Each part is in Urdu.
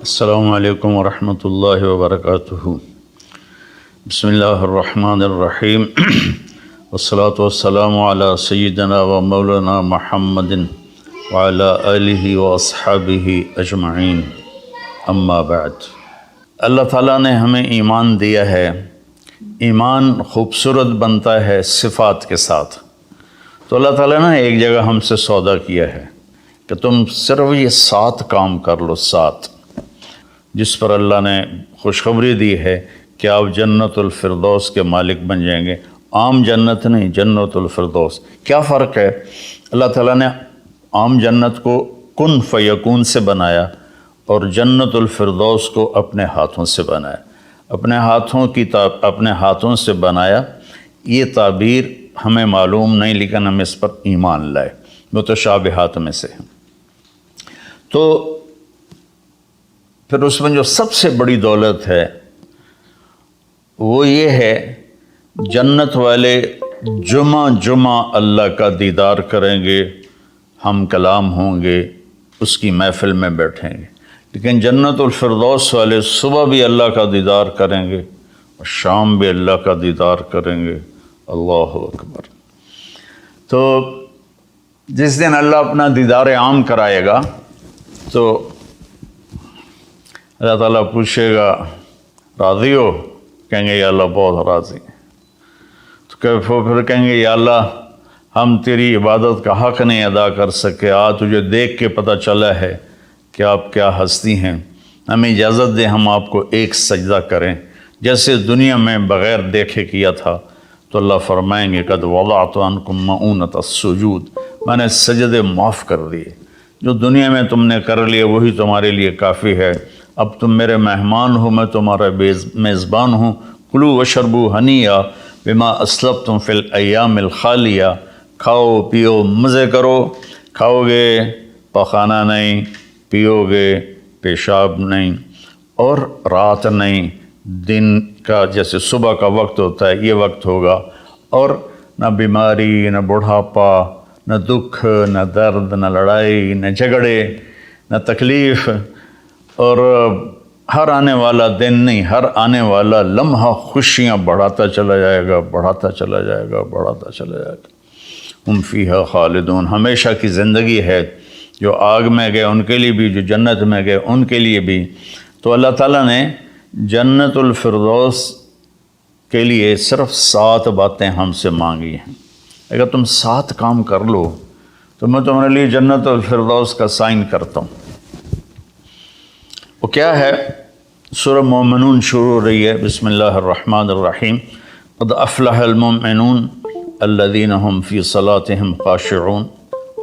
السلام علیکم ورحمۃ اللہ وبرکاتہ۔ بسم اللہ الرحمن الرحیم والصلاة والسلام علی سیدنا و مولانا محمد وعلی آلہ واصحابہ اجمعین، اما بعد۔ اللہ تعالیٰ نے ہمیں ایمان دیا ہے۔ ایمان خوبصورت بنتا ہے صفات کے ساتھ۔ تو اللہ تعالیٰ نے ایک جگہ ہم سے سودا کیا ہے کہ تم صرف یہ 7 کام کر لو، 7، جس پر اللہ نے خوشخبری دی ہے کہ آپ جنت الفردوس کے مالک بن جائیں گے۔ عام جنت نہیں، جنت الفردوس۔ کیا فرق ہے؟ اللہ تعالیٰ نے عام جنت کو کن فیکون سے بنایا اور جنت الفردوس کو اپنے ہاتھوں سے بنایا۔ اپنے ہاتھوں سے بنایا، یہ تعبیر ہمیں معلوم نہیں، لیکن ہم اس پر ایمان لائے، متشابہات میں سے۔ تو پھر اس میں جو سب سے بڑی دولت ہے وہ یہ ہے، جنت والے جمعہ اللہ کا دیدار کریں گے، ہم کلام ہوں گے، اس کی محفل میں بیٹھیں گے۔ لیکن جنت الفردوس والے صبح بھی اللہ کا دیدار کریں گے اور شام بھی اللہ کا دیدار کریں گے۔ اللہ اکبر۔ تو جس دن اللہ اپنا دیدار عام کرائے گا تو اللہ تعالیٰ پوچھے گا، راضی ہو؟ کہیں گے یا اللہ بہت راضی۔ تو پھر کہیں گے یا اللہ ہم تیری عبادت کا حق نہیں ادا کر سکے، آج تجھے دیکھ کے پتہ چلا ہے کہ آپ کیا ہستی ہیں، ہمیں اجازت دے ہم آپ کو ایک سجدہ کریں جیسے دنیا میں بغیر دیکھے کیا تھا۔ تو اللہ فرمائیں گے قد وضعت عنکم مؤونۃ السجود، میں نے سجدے معاف کر دیے، جو دنیا میں تم نے کر لیے وہی تمہارے لیے کافی ہے۔ اب تم میرے مہمان ہو، میں تمہارا میزبان ہوں۔ کلوا واشربوا ہنیئا بما اسلفتم فی الایام الخالیہ، کھاؤ پیو مزے کرو، کھاؤ گے پخانہ نہیں، پیو گے پیشاب نہیں، اور رات نہیں، دن کا جیسے صبح کا وقت ہوتا ہے یہ وقت ہوگا، اور نہ بیماری، نہ بڑھاپا، نہ دکھ، نہ درد، نہ لڑائی، نہ جھگڑے، نہ تکلیف، اور ہر آنے والا دن نہیں، ہر آنے والا لمحہ خوشیاں بڑھاتا چلا جائے گا، بڑھاتا چلا جائے گا، بڑھاتا چلا جائے گا۔ ہم فیہا خالدون، ہمیشہ کی زندگی ہے، جو آگ میں گئے ان کے لیے بھی، جو جنت میں گئے ان کے لیے بھی۔ تو اللہ تعالیٰ نے جنت الفردوس کے لیے صرف 7 باتیں ہم سے مانگی ہیں۔ اگر تم 7 کام کر لو تو میں تمہارے لیے جنت الفردوس کا سائن کرتا ہوں۔ وہ کیا ہے؟ سورہ مومنون شروع ہو رہی ہے، بسم اللہ الرحمن الرحیم۔ قد افلح المؤمنون الذین هم فی صلاتهم خاشعون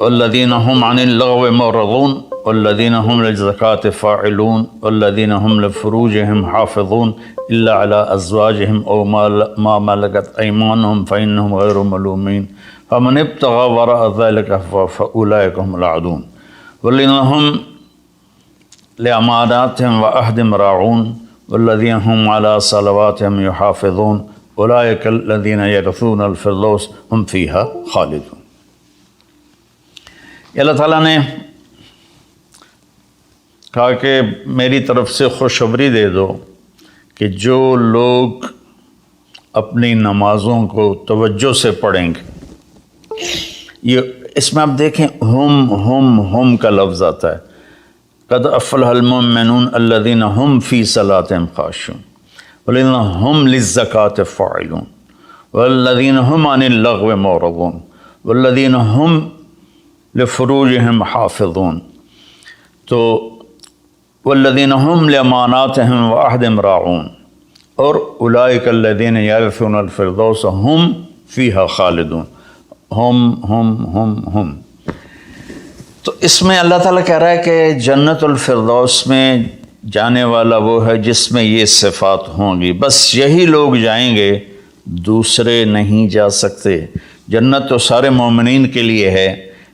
والذین هم عن اللغو معرضون والذین هم للزکاة فاعلون والذین هم لفروجهم حافظون الا على ازواجهم او ما ملکت ایمانهم فانهم غیر ملومین فمن ابتغى وراء ذلك فاولئک هم العادون والذین هم لأماناتهم وعهدهم راعون والذین هم على صلواتهم يحافظون اولئک الذین یرثون الفردوس هم فیہا خالدون۔ اللہ تعالیٰ نے کہا کہ میری طرف سے خوشخبری دے دو کہ جو لوگ اپنی نمازوں کو توجہ سے پڑھیں گے، یہ اس میں آپ دیکھیں ہم کا لفظ آتا ہے۔ قد افلح المؤمنون الذین هم فی صلاتهم خاشعون والذین هم للزکاة فاعلون والذین هم عن اللغو معرضون والذین هم لفروجهم حافظون، تو والذین هم لاماناتهم وعهدهم راعون، اور اولئک الذین یرثون الفردوس هم فیہا خالدون۔ ہم تو اس میں اللہ تعالیٰ کہہ رہا ہے کہ جنت الفردوس میں جانے والا وہ ہے جس میں یہ صفات ہوں گی، بس یہی لوگ جائیں گے، دوسرے نہیں جا سکتے۔ جنت تو سارے مومنین کے لیے ہے،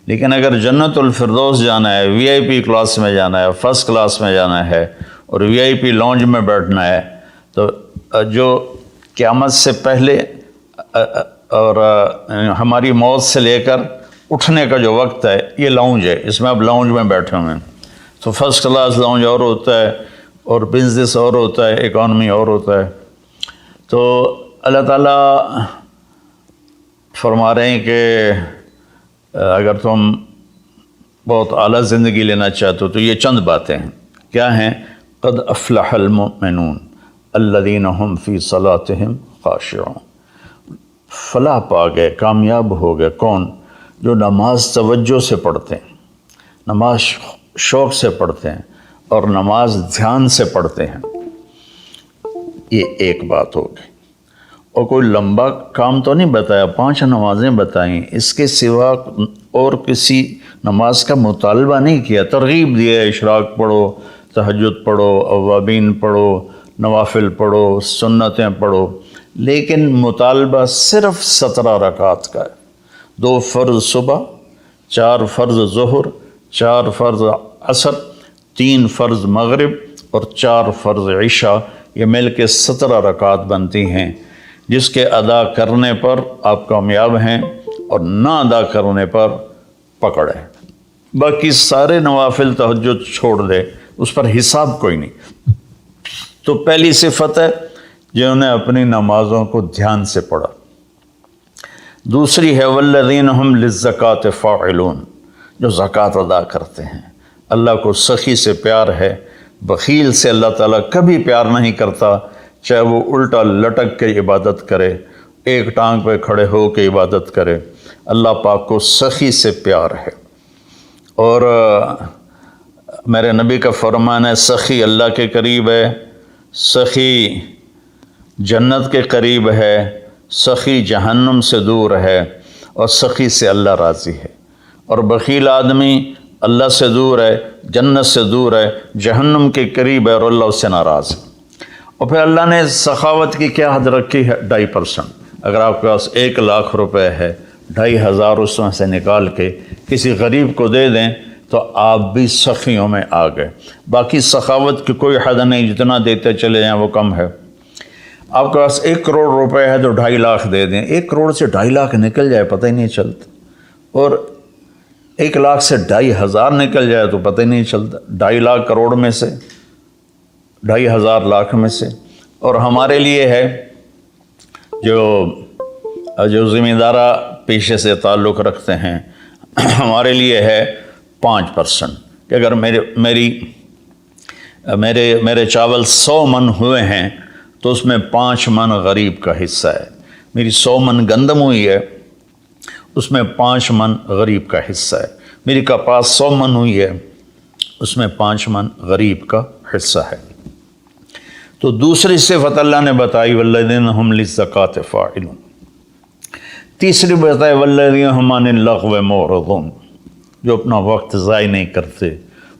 لیکن اگر جنت الفردوس جانا ہے، وی آئی پی کلاس میں جانا ہے، فرسٹ کلاس میں جانا ہے اور وی آئی پی لانج میں بیٹھنا ہے، تو جو قیامت سے پہلے اور ہماری موت سے لے کر اٹھنے کا جو وقت ہے یہ لاؤنج ہے، اس میں آپ لاؤنج میں بیٹھے ہوئے ہیں۔ تو فرسٹ کلاس لاؤنج اور ہوتا ہے، اور بزنس اور ہوتا ہے، اکانومی اور ہوتا ہے۔ تو اللہ تعالیٰ فرما رہے ہیں کہ اگر تم بہت اعلیٰ زندگی لینا چاہتے ہو تو یہ چند باتیں ہیں۔ کیا ہیں؟ قد افلح المؤمنون الذین هم فی صلاتهم خاشعون۔ فلاح پا گئے، کامیاب ہو گئے کون؟ جو نماز توجہ سے پڑھتے ہیں، نماز شوق سے پڑھتے ہیں اور نماز دھیان سے پڑھتے ہیں۔ یہ ایک بات ہوگی۔ اور کوئی لمبا کام تو نہیں بتایا، 5 نمازیں بتائیں، اس کے سوا اور کسی نماز کا مطالبہ نہیں کیا۔ ترغیب دیا، اشراق پڑھو، تہجد پڑھو، اوابین پڑھو، نوافل پڑھو، سنتیں پڑھو، لیکن مطالبہ صرف 17 رکعات کا ہے۔ 2 فرض صبح، 4 فرض ظہر، 4 فرض عصر، 3 فرض مغرب اور 4 فرض عشاء، یہ مل کے 17 رکعات بنتی ہیں، جس کے ادا کرنے پر آپ کامیاب ہیں اور نہ ادا کرنے پر پکڑ ہے۔ باقی سارے نوافل تہجد چھوڑ دے، اس پر حساب کوئی نہیں۔ تو پہلی صفت ہے جنہوں نے اپنی نمازوں کو دھیان سے پڑھا۔ دوسری ہے والذین هم للزکاۃ فاعلون، جو زکوٰۃ ادا کرتے ہیں۔ اللہ کو سخی سے پیار ہے، بخیل سے اللہ تعالیٰ کبھی پیار نہیں کرتا، چاہے وہ الٹا لٹک کے عبادت کرے، ایک ٹانگ پہ کھڑے ہو کے عبادت کرے، اللہ پاک کو سخی سے پیار ہے۔ اور میرے نبی کا فرمان ہے سخی اللہ کے قریب ہے، سخی جنت کے قریب ہے، سخی جہنم سے دور ہے، اور سخی سے اللہ راضی ہے۔ اور بخیل آدمی اللہ سے دور ہے، جنت سے دور ہے، جہنم کے قریب ہے اور اللہ اس سے ناراض ہے۔ اور پھر اللہ نے سخاوت کی کیا حد رکھی ہے؟ 2.5%۔ اگر آپ کے پاس 1 لاکھ روپے ہے، 2,500 اس میں سے نکال کے کسی غریب کو دے دیں تو آپ بھی سخیوں میں آ گئے۔ باقی سخاوت کی کوئی حد نہیں، جتنا دیتے چلے جائیں وہ کم ہے۔ آپ کے پاس 1 کروڑ روپے ہے تو 2.5 لاکھ دے دیں، 1 کروڑ سے 2.5 لاکھ نکل جائے پتہ ہی نہیں چلتا، اور 1 لاکھ سے 2,500 نکل جائے تو پتہ ہی نہیں چلتا۔ 2.5 لاکھ کروڑ میں سے، 2,500 لاکھ میں سے۔ اور ہمارے لیے ہے جو ذمہ دارہ پیشے سے تعلق رکھتے ہیں، ہمارے لیے ہے 5%، کہ اگر میرے چاول 100 من ہوئے ہیں تو اس میں 5 من غریب کا حصہ ہے۔ میری 100 من گندم ہوئی ہے، اس میں 5 من غریب کا حصہ ہے۔ میری کپاس 100 من ہوئی ہے، اس میں 5 من غریب کا حصہ ہے۔ تو دوسری صفت اللہ نے بتائی والذین هم للزکاۃ فاعلون۔ تیسری بتائی والذین هم عن اللغو معرضون، جو اپنا وقت ضائع نہیں کرتے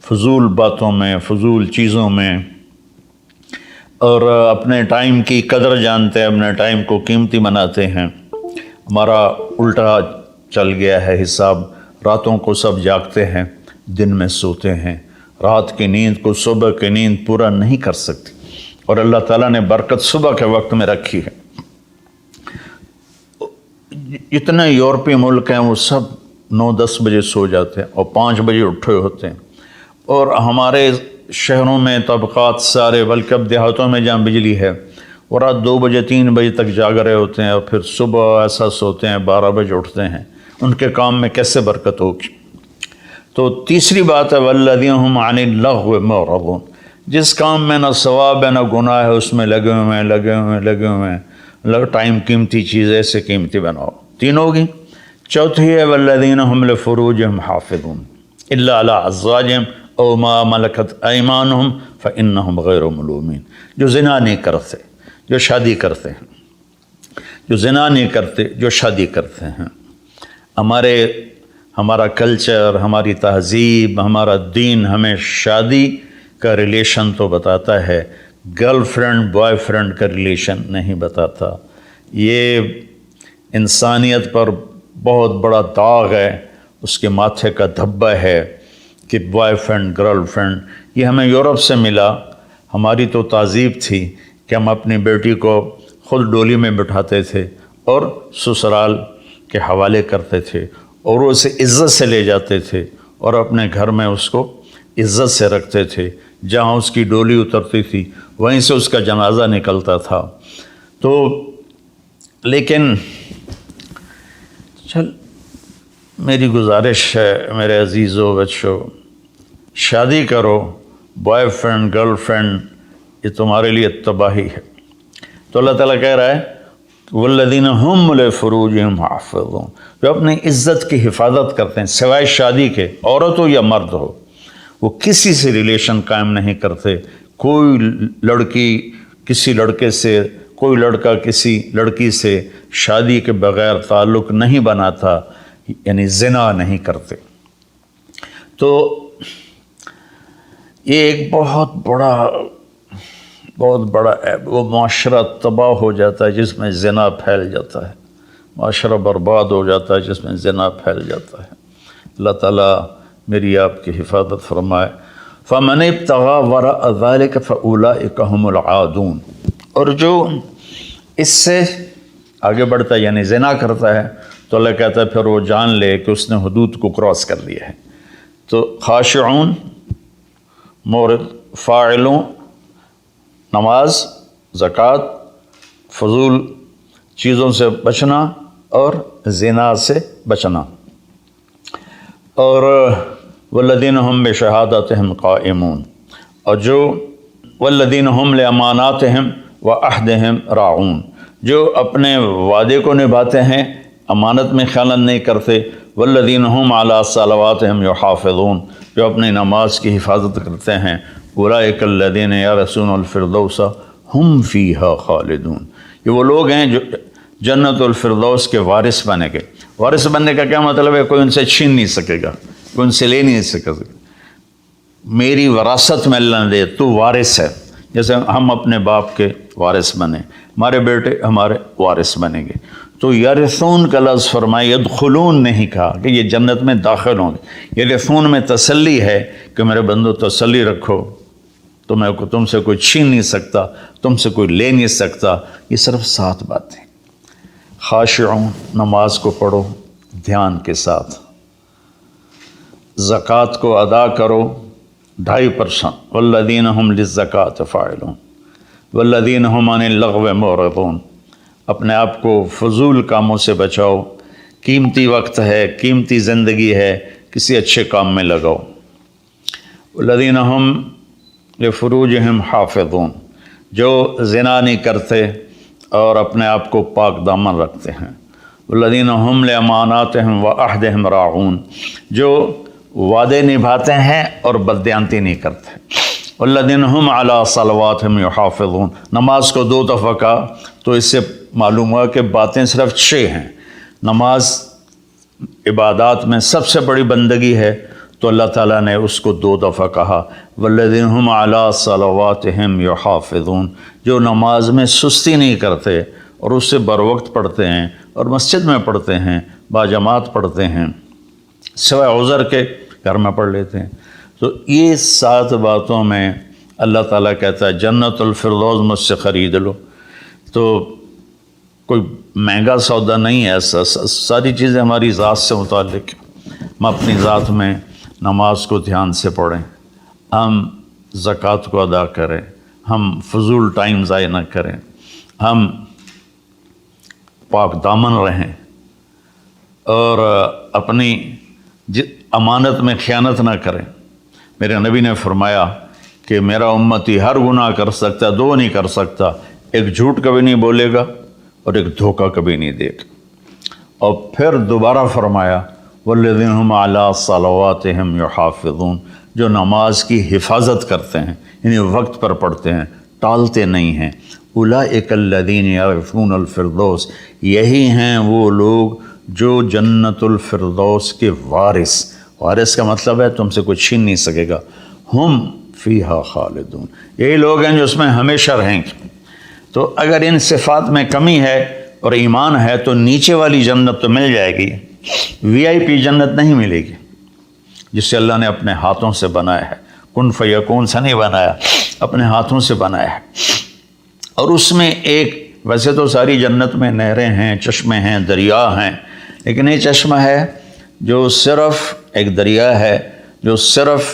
فضول باتوں میں، فضول چیزوں میں، اور اپنے ٹائم کی قدر جانتے ہیں، اپنے ٹائم کو قیمتی بناتے ہیں۔ ہمارا الٹا چل گیا ہے حساب، راتوں کو سب جاگتے ہیں، دن میں سوتے ہیں، رات کی نیند کو صبح کی نیند پورا نہیں کر سکتی، اور اللہ تعالیٰ نے برکت صبح کے وقت میں رکھی ہے۔ اتنے یورپی ملک ہیں وہ سب 9-10 بجے سو جاتے ہیں اور 5 بجے اٹھے ہوتے ہیں، اور ہمارے شہروں میں طبقات سارے، بلکہ اب دیہاتوں میں جہاں بجلی ہے وہ رات 2 بجے 3 بجے تک جاگ رہے ہوتے ہیں، اور پھر صبح ایسا سوتے ہیں 12 بجے اٹھتے ہیں۔ ان کے کام میں کیسے برکت ہوگی؟ تو تیسری بات ہے والذین هم عن اللغو معرضون، جس کام میں نہ ثواب ہے نہ گناہ ہے اس میں لگے ہوئے ہیں۔ ٹائم قیمتی چیز ایسے قیمتی بناؤ۔ 3 ہوگی۔ چوتھی ہے والذین هم لفروجهم حافظون الا علی ازواجہم او ما ملکت ایمانہم فانہم غیر ملومین، جو زنا نہیں کرتے، جو شادی کرتے ہیں، جو زنا نہیں کرتے، جو شادی کرتے ہیں۔ ہمارا کلچر، ہماری تہذیب، ہمارا دین ہمیں شادی کا ریلیشن تو بتاتا ہے، گرل فرینڈ بوائے فرینڈ کا ریلیشن نہیں بتاتا۔ یہ انسانیت پر بہت بڑا داغ ہے، اس کے ماتھے کا دھبہ ہے کہ بوائے فرینڈ گرل فرینڈ، یہ ہمیں یورپ سے ملا۔ ہماری تو تہذیب تھی کہ ہم اپنی بیٹی کو خود ڈولی میں بٹھاتے تھے اور سسرال کے حوالے کرتے تھے، اور وہ اسے عزت سے لے جاتے تھے اور اپنے گھر میں اس کو عزت سے رکھتے تھے۔ جہاں اس کی ڈولی اترتی تھی وہیں سے اس کا جنازہ نکلتا تھا۔ تو لیکن چل میری گزارش ہے میرے عزیزو بچوں، شادی کرو، بوائے فرینڈ گرل فرینڈ یہ تمہارے لیے تباہی ہے۔ تو اللہ تعالیٰ کہہ رہا ہے والذین هم لفروجہم حافظون، جو اپنی عزت کی حفاظت کرتے ہیں سوائے شادی کے، عورت ہو یا مرد ہو، وہ کسی سے ریلیشن قائم نہیں کرتے۔ کوئی لڑکی کسی لڑکے سے، کوئی لڑکا کسی لڑکی سے شادی کے بغیر تعلق نہیں بناتا، یعنی زنا نہیں کرتے۔ تو یہ ایک بہت بڑا وہ معاشرہ تباہ ہو جاتا ہے جس میں زنا پھیل جاتا ہے، معاشرہ برباد ہو جاتا ہے جس میں زنا پھیل جاتا ہے۔ اللہ تعالیٰ میری آپ کی حفاظت فرمائے۔ فَمَنِ ابْتَغَىٰ وَرَاءَ ذَلِكَ فَأُولَٰئِكَ هُمُ الْعَادُونَ، اور جو اس سے آگے بڑھتا ہے یعنی زنا کرتا ہے تو اللہ کہتا ہے پھر وہ جان لے کہ اس نے حدود کو کراس کر دیا ہے۔ تو خاشعون، مورد، فاعلون، نماز، زکوٰۃ، فضول چیزوں سے بچنا اور زنا سے بچنا، اور والذین هم بشہادتہم قائمون، اور جو والذین هم لاماناتہم وعہدہم راعون، جو اپنے وعدے کو نبھاتے ہیں، امانت میں خیانت نہیں کرتے، والذین هم علی صلواتہم یحافظون، جو اپنی نماز کی حفاظت کرتے ہیں، اولئک الذین یرثون الفردوس ہم فیہا خالدون، یہ وہ لوگ ہیں جو جنت الفردوس کے وارث بنے گے۔ وارث بننے کا کیا مطلب ہے؟ کوئی ان سے چھین نہیں سکے گا، کوئی ان سے لے نہیں سکے گا۔ میری وراثت میں اللہ نے دے، تو وارث ہے، جیسے ہم اپنے باپ کے وارث بنے، ہمارے بیٹے ہمارے وارث بنیں گے۔ تو یرثون کا لفظ فرمائے، یدخلون نہیں کہا کہ یہ جنت میں داخل ہوں گے۔ یرثون میں تسلی ہے کہ میرے بندو تسلی رکھو، تم سے کوئی چھین نہیں سکتا، تم سے کوئی لے نہیں سکتا۔ یہ صرف 7 باتیں۔ خاشعون، نماز کو پڑھو دھیان کے ساتھ، زکوٰۃ کو ادا کرو 2.5%، والذین هم للزکاۃ فاعلون والذین هم عن اللغو معرضون، اپنے آپ کو فضول کاموں سے بچاؤ، قیمتی وقت ہے، قیمتی زندگی ہے، کسی اچھے کام میں لگاؤ۔ والذین هم لفروجہم حافظون، جو زنا نہیں کرتے اور اپنے آپ کو پاک دامن رکھتے ہیں۔ والذین هم لاماناتہم وعہدہم راعون، جو وعدے نبھاتے ہیں اور بددیانتی نہیں کرتے۔ والذین هم علی صلواتہم یحافظون، نماز کو 2 دفعہ کہا تو اس سے معلوم ہوا کہ باتیں صرف 6 ہیں۔ نماز عبادات میں سب سے بڑی بندگی ہے تو اللہ تعالیٰ نے اس کو 2 دفعہ کہا، والذین هم علی صلواتہم یحافظون، جو نماز میں سستی نہیں کرتے اور اس سے بر وقت پڑھتے ہیں اور مسجد میں پڑھتے ہیں، باجماعت پڑھتے ہیں، سوائے عذر کے گھر میں پڑھ لیتے ہیں۔ تو یہ 7 باتوں میں اللہ تعالیٰ کہتا ہے جنت الفردوس مجھ سے خرید لو۔ تو کوئی مہنگا سودا نہیں ہے ایسا، ساری چیزیں ہماری ذات سے متعلق ہیں۔ ہم اپنی ذات میں نماز کو دھیان سے پڑھیں، ہم زکوٰۃ کو ادا کریں، ہم فضول ٹائم ضائع نہ کریں، ہم پاک دامن رہیں اور اپنی امانت میں خیانت نہ کریں۔ میرے نبی نے فرمایا کہ میرا امتی ہر گناہ کر سکتا ہے، 2 نہیں کر سکتا، ایک جھوٹ کبھی نہیں بولے گا اور ایک دھوکہ کبھی نہیں دے گا۔ اور پھر دوبارہ فرمایا والذین هم علی صلواتہم یحافظون، جو نماز کی حفاظت کرتے ہیں، یعنی وقت پر پڑھتے ہیں، ٹالتے نہیں ہیں۔ اولئک الذین یرثون الفردوس، یہی ہیں وہ لوگ جو جنت الفردوس کے وارث کا مطلب ہے تم سے کوئی چھین نہیں سکے گا، ہم فیہا خالدون، یہی لوگ ہیں جو اس میں ہمیشہ رہیں گے۔ تو اگر ان صفات میں کمی ہے اور ایمان ہے تو نیچے والی جنت تو مل جائے گی، VIP جنت نہیں ملے گی جسے اللہ نے اپنے ہاتھوں سے بنایا ہے، کن فیکون سے نہیں بنایا، اپنے ہاتھوں سے بنایا ہے۔ اور اس میں ایک، ویسے تو ساری جنت میں نہریں ہیں، چشمے ہیں، دریا ہیں، لیکن یہ چشمہ ہے جو صرف ایک دریا ہے جو صرف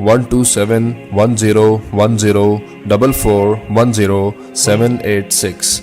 127101044410786,